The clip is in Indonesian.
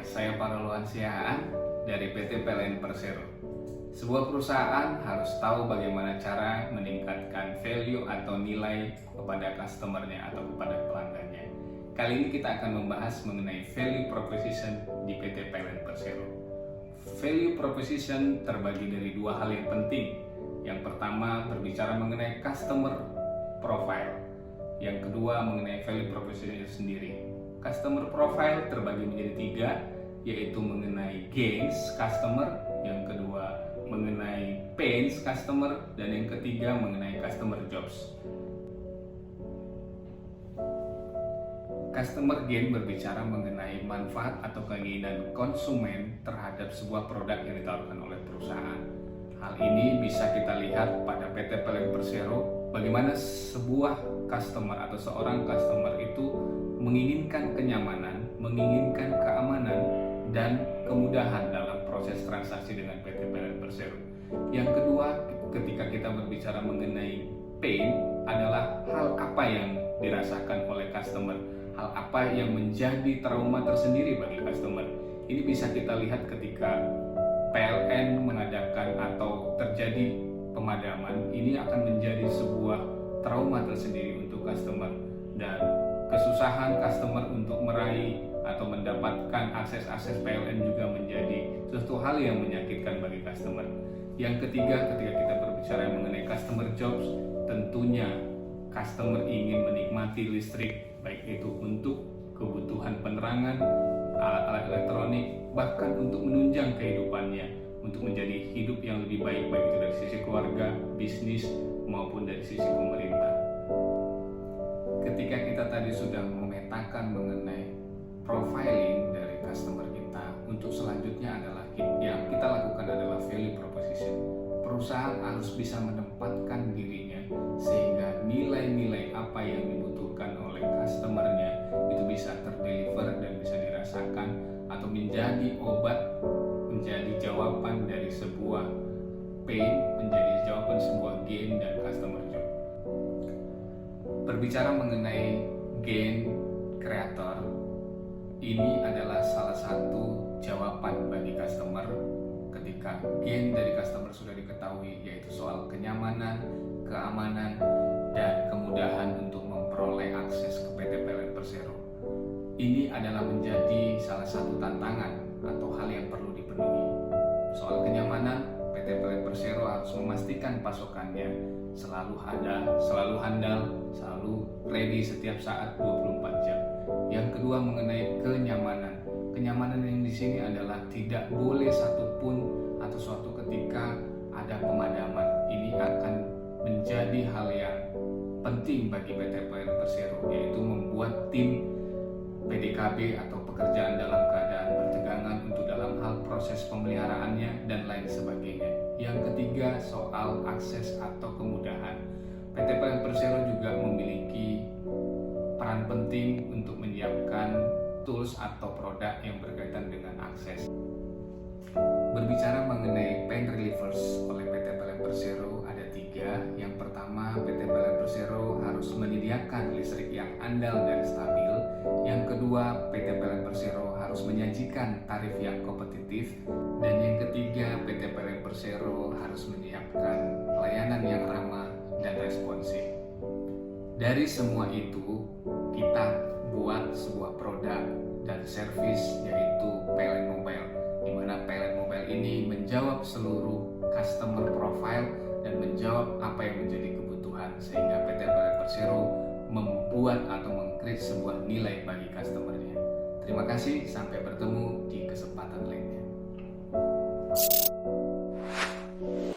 saya Paraloan Siahaan dari PT PLN Persero. Sebuah perusahaan harus tahu bagaimana cara meningkatkan value atau nilai kepada customer-nya atau kepada pelanggannya. Kali ini kita akan membahas mengenai value proposition di PT PLN Persero. Value proposition terbagi dari dua hal yang penting. Yang pertama berbicara mengenai customer profile. Yang kedua mengenai value proposition itu sendiri. Customer profile terbagi menjadi tiga, yaitu mengenai gains customer, yang kedua mengenai pains customer, dan yang ketiga mengenai customer jobs. Customer gain berbicara mengenai manfaat atau keinginan konsumen terhadap sebuah produk yang ditawarkan oleh perusahaan. Hal ini bisa kita lihat pada PT PLN Persero, bagaimana sebuah customer atau seorang customer itu menginginkan kenyamanan, menginginkan keamanan, dan kemudahan dalam proses transaksi dengan PT PLN Persero. Yang kedua, ketika kita berbicara mengenai pain, adalah hal apa yang dirasakan oleh customer, hal apa yang menjadi trauma tersendiri bagi customer. Ini bisa kita lihat ketika PLN mengadakan atau terjadi pemadaman, ini akan menjadi sebuah trauma tersendiri untuk customer, dan kesusahan customer untuk meraih atau mendapatkan akses PLN juga menjadi sesuatu hal yang menyakitkan bagi customer. Yang ketiga, ketika kita berbicara mengenai customer jobs, tentunya customer ingin menikmati listrik, baik itu untuk kebutuhan penerangan, alat-alat elektronik, bahkan untuk menunjang kehidupannya, untuk menjadi hidup yang lebih baik, baik itu dari sisi keluarga, bisnis, maupun dari sisi pemerintah. Ketika kita tadi sudah memetakan mengenai profiling dari customer kita, untuk selanjutnya adalah yang kita lakukan adalah value proposition. Perusahaan harus bisa menempatkan dirinya sehingga nilai-nilai apa yang dibutuhkan oleh customernya itu bisa terdeliver dan bisa dirasakan atau menjadi obat, menjadi jawaban dari sebuah pain, menjadi jawaban sebuah gain dan customer job. Berbicara mengenai gain creator, ini adalah salah satu jawaban bagi customer ketika gain dari customer sudah diketahui, yaitu soal kenyamanan, keamanan, dan kemudahan untuk memperoleh akses ke PT PLN Persero. Ini adalah menjadi salah satu tantangan atau hal yang perlu dipenuhi. Soal kenyamanan, PT PLN Persero harus memastikan pasokannya selalu ada, selalu handal, selalu ready setiap saat 24 jam. Yang kedua mengenai kenyamanan. Kenyamanan yang di sini adalah tidak boleh satupun atau suatu ketika ada pemadaman. Ini akan menjadi hal yang penting bagi PT PLN Persero, yaitu membuat tim PDKB atau pekerjaan dalam keadaan bertegangan untuk dalam hal proses pemeliharaannya dan lain sebagainya. Yang ketiga soal akses atau kemudahan. PT PLN Persero juga memiliki peran penting untuk menyiapkan tools atau produk yang berkaitan dengan akses. Berbicara mengenai pain relievers oleh PT PLN Persero ada tiga. Yang pertama, PT PLN Persero harus menyediakan listrik yang andal dan stabil. Yang kedua, PT PLN Persero harus menyajikan tarif yang kompetitif. Dan yang ketiga, PT PLN Persero harus menyiapkan layanan yang ramah dan responsif. Dari semua itu, kita buat sebuah produk dan service, yaitu PLN Mobile, di mana PLN Mobile ini menjawab seluruh customer profile dan menjawab apa yang menjadi kebutuhan, sehingga PT PLN Persero membuat atau meng-create sebuah nilai bagi customernya. Terima kasih, sampai bertemu di kesempatan lainnya.